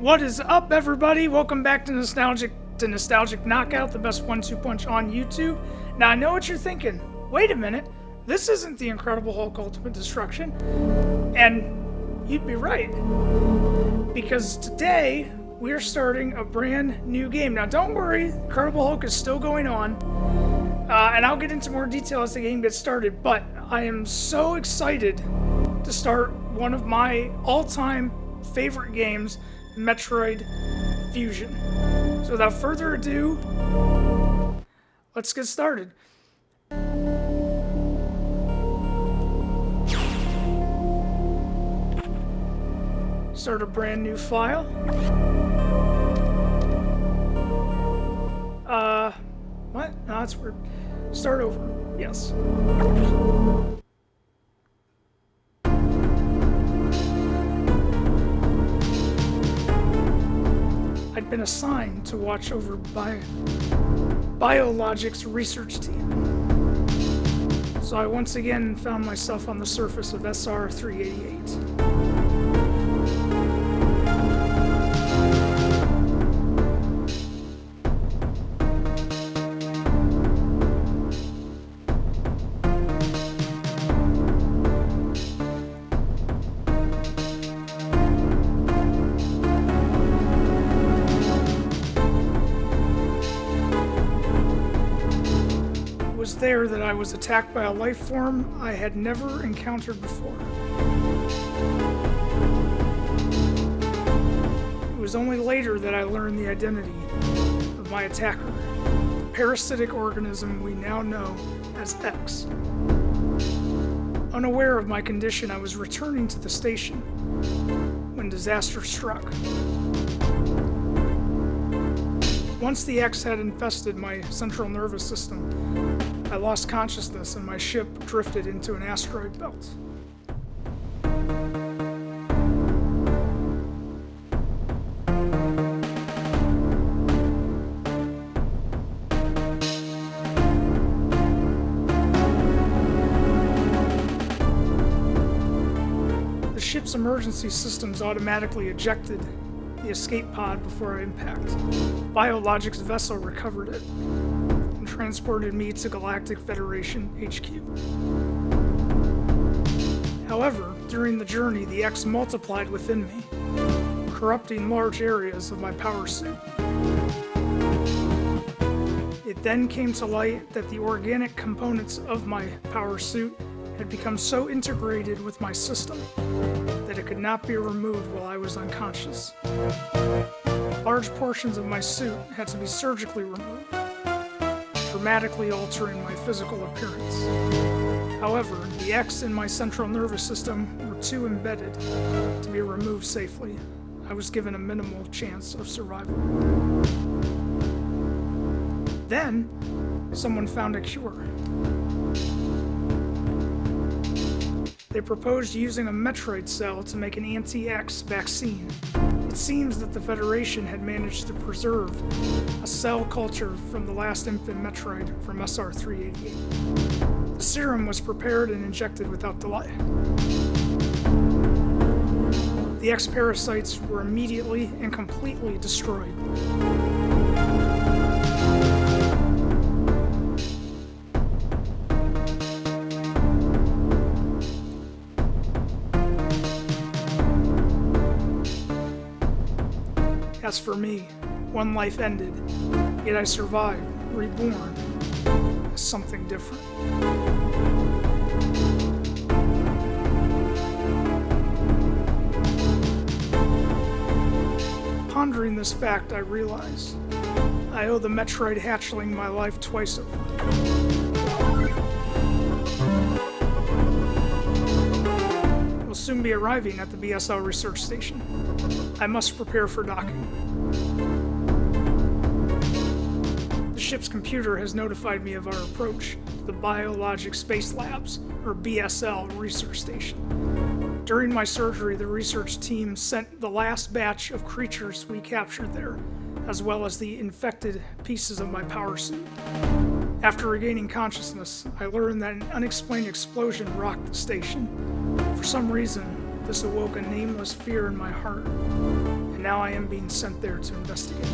What is up, everybody? Welcome back to Nostalgic Knockout, the best 1-2 punch on YouTube. Now, I know what you're thinking. Wait a minute. This isn't the Incredible Hulk Ultimate Destruction. And you'd be right. Because today, we're starting a brand new game. Now, don't worry. Incredible Hulk is still going on. And I'll get into more detail as the game gets started. But I am so excited to start one of my all-time favorite games, Metroid Fusion. So without further ado, let's get started. Start a brand new file. What? No, that's weird. Start over. Yes. I'd been assigned to watch over Biologic's research team. So I once again found myself on the surface of SR-388. There that I was attacked by a life form I had never encountered before. It was only later that I learned the identity of my attacker, the parasitic organism we now know as X. Unaware of my condition, I was returning to the station when disaster struck. Once the X had infested my central nervous system, I lost consciousness and my ship drifted into an asteroid belt. The ship's emergency systems automatically ejected the escape pod before impact. Biologic's vessel recovered it and transported me to Galactic Federation HQ. However, during the journey, the X multiplied within me, corrupting large areas of my power suit. It then came to light that the organic components of my power suit had become so integrated with my system that it could not be removed while I was unconscious. Large portions of my suit had to be surgically removed, dramatically altering my physical appearance. However, the X in my central nervous system were too embedded to be removed safely. I was given a minimal chance of survival. Then, someone found a cure. They proposed using a Metroid cell to make an anti-X vaccine. It seems that the Federation had managed to preserve a cell culture from the last infant Metroid from SR-388. The serum was prepared and injected without delay. The X parasites were immediately and completely destroyed. As for me, one life ended, yet I survived, reborn as something different. Pondering this fact, I realize I owe the Metroid hatchling my life twice over. We'll soon be arriving at the BSL research station. I must prepare for docking. The ship's computer has notified me of our approach to the Biologic Space Labs, or BSL, research station. During my surgery, the research team sent the last batch of creatures we captured there, as well as the infected pieces of my power suit. After regaining consciousness, I learned that an unexplained explosion rocked the station. For some reason, this awoke a nameless fear in my heart, and now I am being sent there to investigate.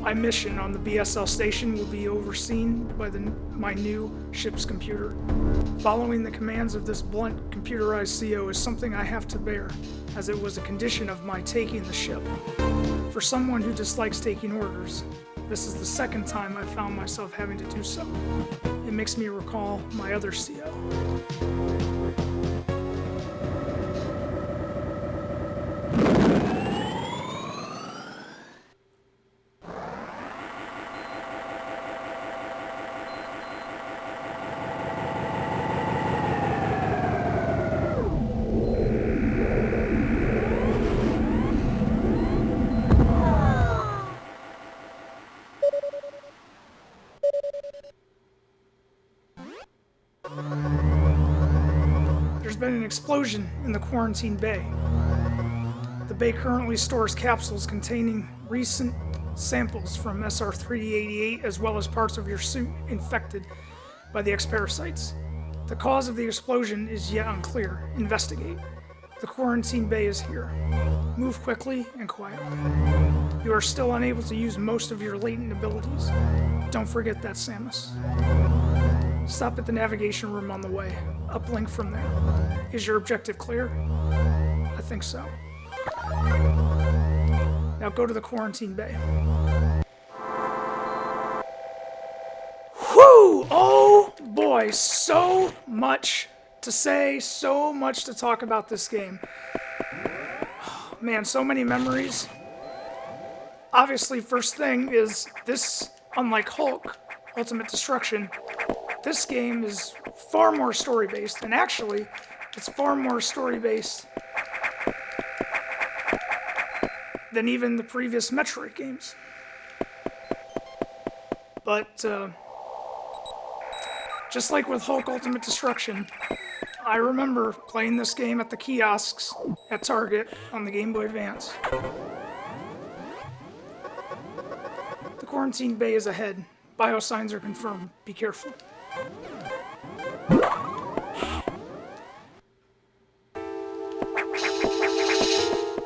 My mission on the BSL station will be overseen by my new ship's computer. Following the commands of this blunt, computerized CO is something I have to bear, as it was a condition of my taking the ship. For someone who dislikes taking orders, this is the second time I found myself having to do so. It makes me recall my other CO. There's been an explosion in the quarantine bay. The bay currently stores capsules containing recent samples from SR-388 as well as parts of your suit infected by the X-parasites. The cause of the explosion is yet unclear. Investigate. The quarantine bay is here. Move quickly and quietly. You are still unable to use most of your latent abilities. Don't forget that, Samus. Stop at the navigation room on the way. Uplink from there. Is your objective clear? I think so. Now go to the quarantine bay. Whew! Oh boy, so much to say, so much to talk about this game. Man, so many memories. Obviously, first thing is this, unlike Hulk, Ultimate Destruction, this game is far more story-based, and actually, it's far more story-based than even the previous Metroid games. But, just like with Hulk Ultimate Destruction, I remember playing this game at the kiosks at Target on the Gameboy Advance. The quarantine bay is ahead. Biosigns are confirmed. Be careful.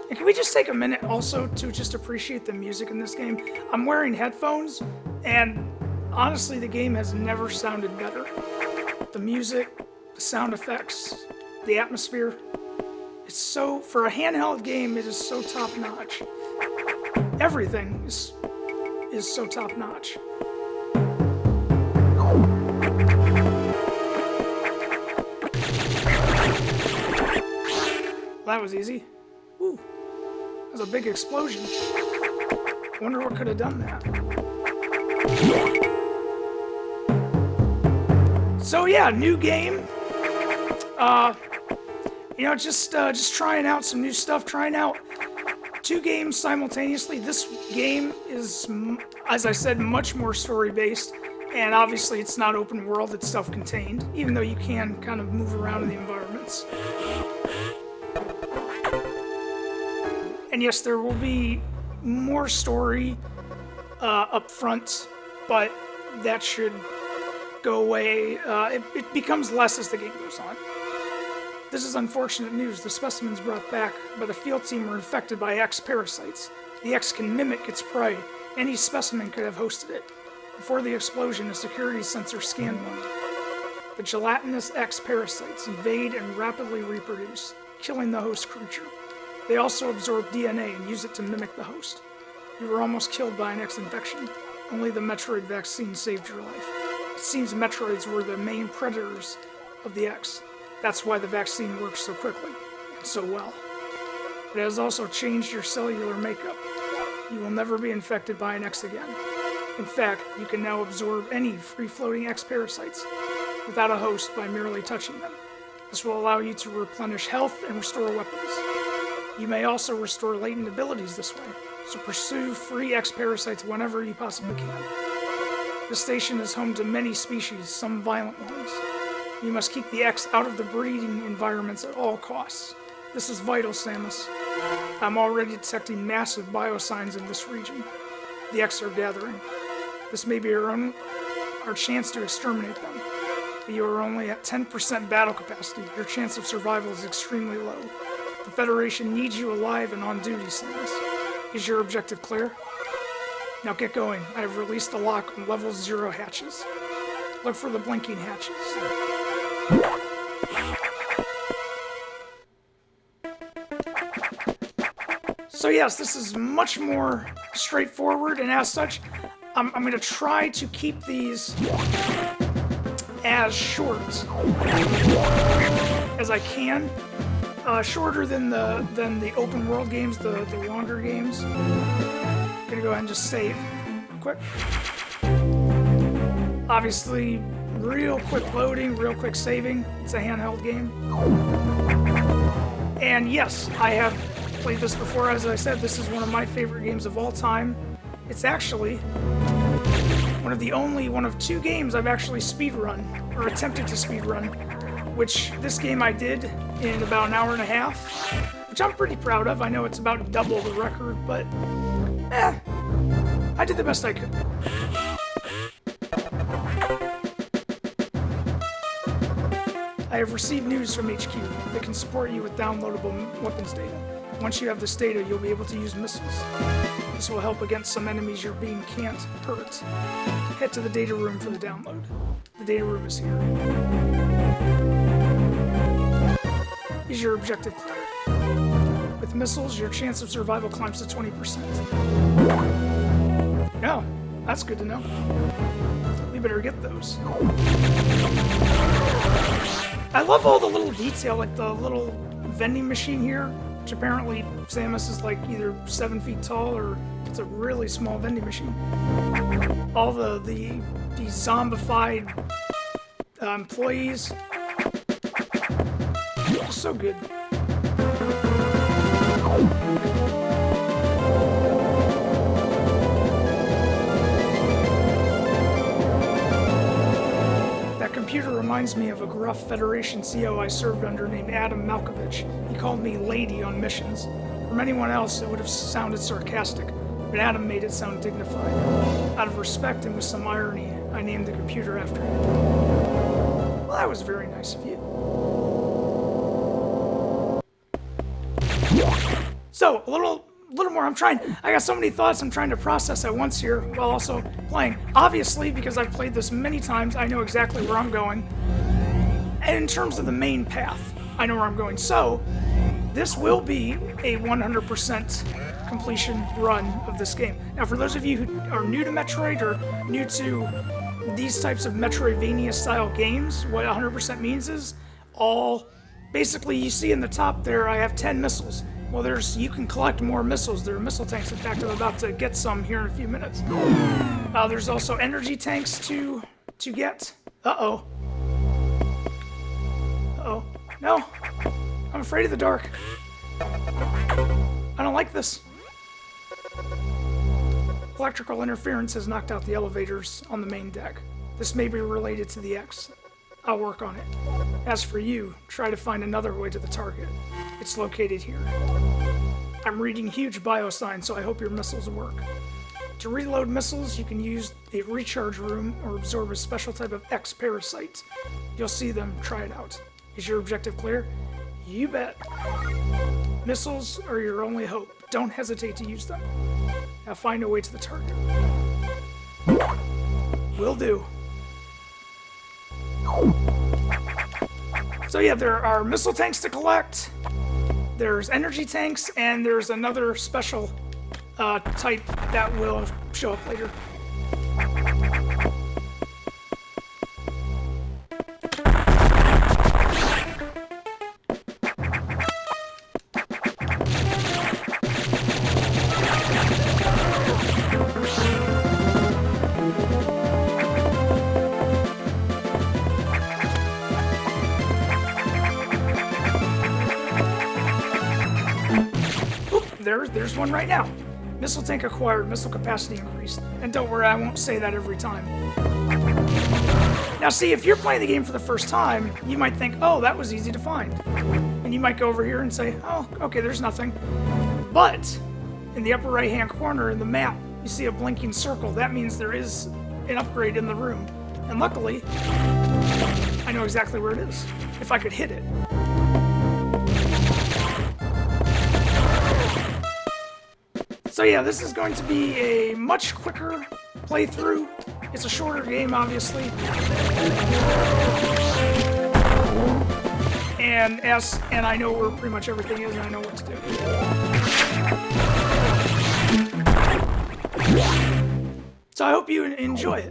And can we just take a minute also to just appreciate the music in this game? I'm wearing headphones, and honestly, the game has never sounded better. The music, the sound effects, the atmosphere, it's so, for a handheld game, it is so top-notch. Everything is so top-notch. That was easy. Ooh, that was a big explosion. I wonder what could have done that. So yeah, new game. You know, just trying out some new stuff, trying out 2 games simultaneously. This game is, as I said, much more story-based, and obviously it's not open world, it's self-contained, even though you can kind of move around in the environments. And yes, there will be more story up front, but that should go away. It becomes less as the game goes on. This is unfortunate news. The specimens brought back by the field team were infected by X parasites. The X can mimic its prey. Any specimen could have hosted it. Before the explosion, a security sensor scanned one. The gelatinous X parasites invade and rapidly reproduce, killing the host creature. They also absorb DNA and use it to mimic the host. You were almost killed by an X infection. Only the Metroid vaccine saved your life. It seems Metroids were the main predators of the X. That's why the vaccine works so quickly and so well. It has also changed your cellular makeup. You will never be infected by an X again. In fact, you can now absorb any free-floating X parasites without a host by merely touching them. This will allow you to replenish health and restore weapons. You may also restore latent abilities this way, so pursue free X parasites whenever you possibly can. The station is home to many species, some violent ones. You must keep the X out of the breeding environments at all costs. This is vital, Samus. I'm already detecting massive biosigns in this region. The X are gathering. This may be our chance to exterminate them. But you are only at 10% battle capacity. Your chance of survival is extremely low. The Federation needs you alive and on duty, Samus. Is your objective clear? Now get going. I have released the lock on level 0 hatches. Look for the blinking hatches. So yes, this is much more straightforward, and as such, I'm going to try to keep these as short as I can. Shorter than the open world games, the longer games. I'm gonna go ahead and just save real quick. Obviously, real quick loading, real quick saving. It's a handheld game. And yes, I have played this before. As I said, this is one of my favorite games of all time. It's actually one of 2 games I've actually speedrun, or attempted to speedrun, which this game I did in about an hour and a half, which I'm pretty proud of. I know it's about double the record, but I did the best I could. I have received news from HQ. They can support you with downloadable weapons data. Once you have this data, you'll be able to use missiles. This will help against some enemies your beam can't hurt. Head to the data room for the download. The data room is here. Is your objective clear? With missiles, your chance of survival climbs to 20%. No, that's good to know. We better get those. I love all the little detail, like the little vending machine here, which apparently Samus is like either 7 feet tall or it's a really small vending machine. All the zombified employees. Just so good. That computer reminds me of a gruff Federation CO I served under named Adam Malkovich. He called me Lady on missions. From anyone else, it would have sounded sarcastic, but Adam made it sound dignified. Out of respect and with some irony, I named the computer after him. Well, that was very nice of you. So, a little more. I got so many thoughts I'm trying to process at once here while also playing. Obviously, because I've played this many times, I know exactly where I'm going. And in terms of the main path, I know where I'm going. So, this will be a 100% completion run of this game. Now, for those of you who are new to Metroid or new to these types of Metroidvania-style games, what 100% means is basically, you see in the top there, I have 10 missiles. Well, you can collect more missiles. There are missile tanks. In fact, I'm about to get some here in a few minutes. There's also energy tanks to get. Uh-oh. Uh-oh. No. I'm afraid of the dark. I don't like this. Electrical interference has knocked out the elevators on the main deck. This may be related to the X. I'll work on it. As for you, try to find another way to the target. It's located here. I'm reading huge biosigns, so I hope your missiles work. To reload missiles, you can use a recharge room or absorb a special type of X parasite. You'll see them. Try it out. Is your objective clear? You bet. Missiles are your only hope. Don't hesitate to use them. Now find a way to the target. Will do. So yeah, there are missile tanks to collect, there's energy tanks, and there's another special type that will show up later. There's one right now. Missile tank acquired, missile capacity increased. And don't worry, I won't say that every time. Now see, if you're playing the game for the first time, you might think, oh, that was easy to find. And you might go over here and say, oh, okay, there's nothing. But in the upper right-hand corner in the map, you see a blinking circle. That means there is an upgrade in the room. And luckily, I know exactly where it is, if I could hit it. So yeah, this is going to be a much quicker playthrough. It's a shorter game, obviously. And I know where pretty much everything is, and I know what to do. So I hope you enjoy it.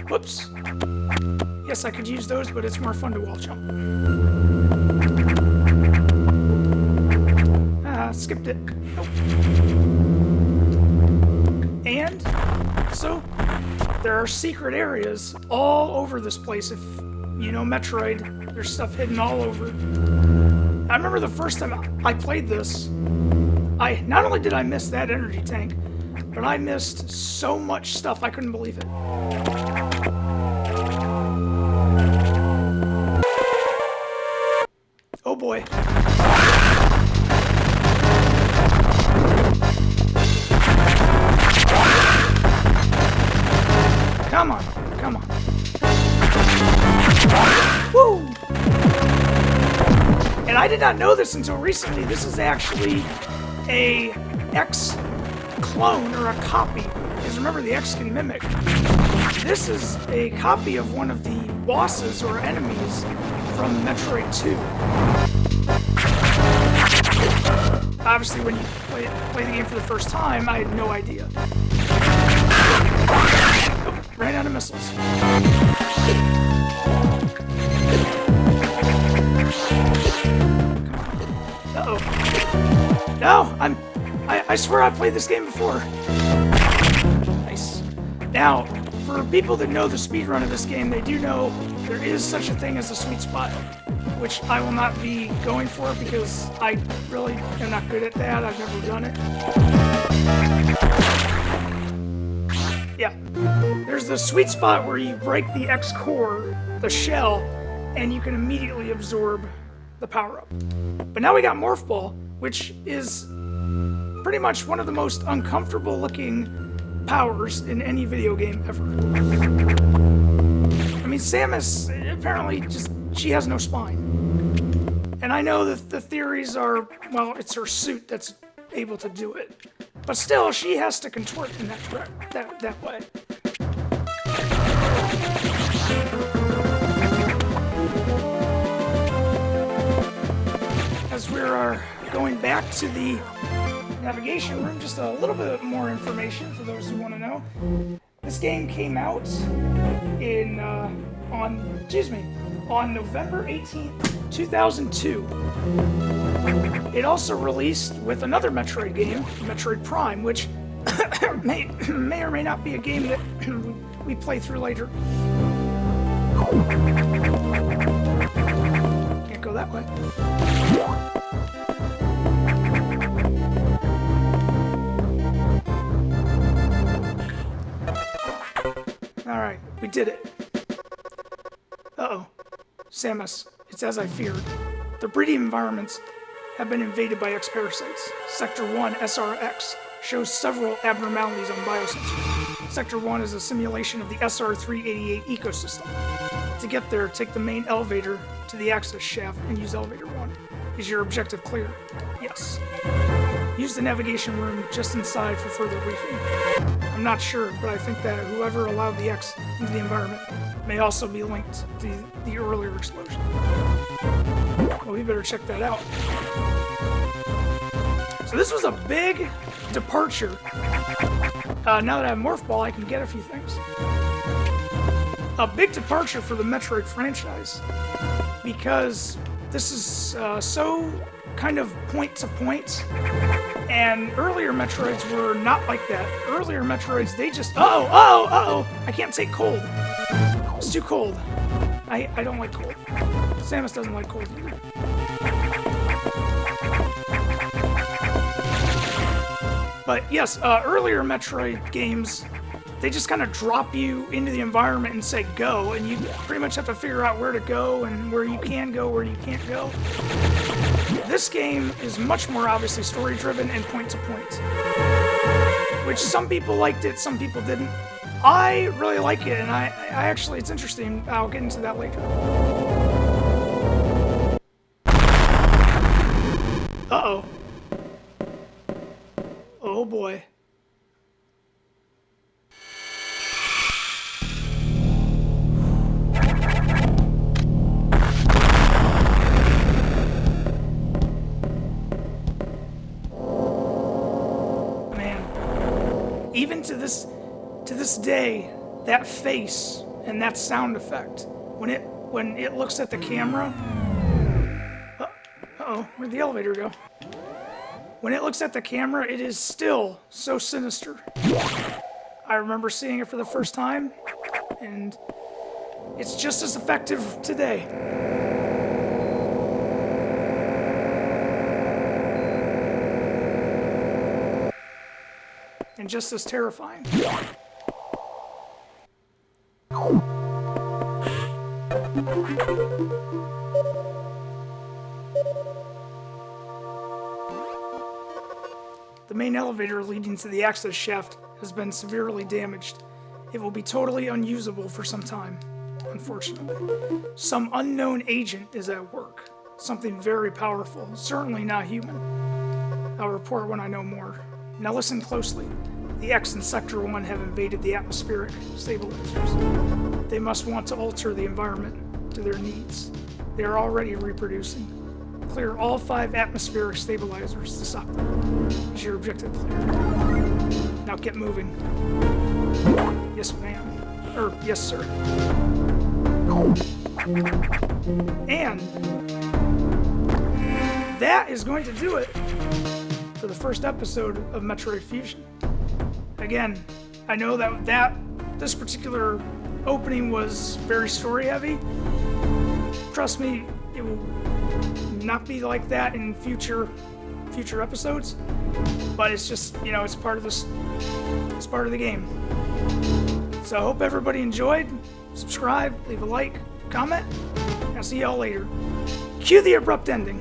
Whoops. Yes, I could use those, but it's more fun to wall jump. Skipped it. Nope. And so there are secret areas all over this place. If you know Metroid, there's stuff hidden all over. I remember the first time I played this, not only did I miss that energy tank, but I missed so much stuff, I couldn't believe it. Oh boy. Come on, come on. Woo! And I did not know this until recently. This is actually a X clone or a copy. Because remember, the X can mimic. This is a copy of one of the bosses or enemies from Metroid 2. Obviously, when you play the game for the first time, I had no idea. Oh, ran out of missiles. Uh-oh. No, I swear I've played this game before. Nice. Now, for people that know the speedrun of this game, they do know there is such a thing as a sweet spot, which I will not be going for because I really am not good at that. I've never done it. Yeah. There's the sweet spot where you break the X core, the shell, and you can immediately absorb the power-up. But now we got Morph Ball, which is pretty much one of the most uncomfortable looking powers in any video game ever. I mean, Samus, apparently she has no spine. And I know that the theories are, well, it's her suit that's able to do it. But still, she has to contort in that way. As we are going back to the navigation room, just a little bit more information for those who want to know. This game came out on November 18th, 2002. It also released with another Metroid game, Metroid Prime, which may or may not be a game that we play through later. Can't go that way. Alright, we did it. Uh-oh. Samus, it's as I feared. The breeding environments have been invaded by X-parasites. Sector 1, SRX, shows several abnormalities on biosensors. Sector 1 is a simulation of the SR-388 ecosystem. To get there, take the main elevator to the access shaft and use elevator 1. Is your objective clear? Yes. Use the navigation room just inside for further briefing. I'm not sure, but I think that whoever allowed the X into the environment may also be linked to the earlier explosion. Well, we better check that out. So this was a big departure. Now that I have Morph Ball, I can get a few things. A big departure for the Metroid franchise, because this is so kind of point to point, and earlier Metroids were not like that. Earlier Metroids, they just, uh-oh, I can't take cold. It's too cold. I don't like cold. Samus doesn't like cold either. But yes, earlier Metroid games, they just kind of drop you into the environment and say go, and you pretty much have to figure out where to go and where you can go, where you can't go. This game is much more obviously story-driven and point-to-point, which some people liked it, some people didn't. I really like it, and I actually, it's interesting. I'll get into that later. Uh-oh. boy. Man, even to this day, that face and that sound effect, when it looks at the camera. Uh-oh, where'd the elevator go? When it looks at the camera, it is still so sinister. I remember seeing it for the first time, and it's just as effective today. And just as terrifying. The main elevator leading to the access shaft has been severely damaged. It will be totally unusable for some time, unfortunately. Some unknown agent is at work. Something very powerful, certainly not human. I'll report when I know more. Now listen closely. The X in Sector 1 have invaded the atmospheric stabilizers. They must want to alter the environment to their needs. They are already reproducing. Clear all 5 atmospheric stabilizers to stop them. Is your objective clear? Now get moving. Yes, ma'am. Yes, sir. And that is going to do it for the first episode of Metroid Fusion. Again, I know that this particular opening was very story heavy. Trust me, it will not be like that in future episodes. But it's just, it's part of this. It's part of the game. So I hope everybody enjoyed. Subscribe, leave a like, comment. I'll see y'all later. Cue the abrupt ending.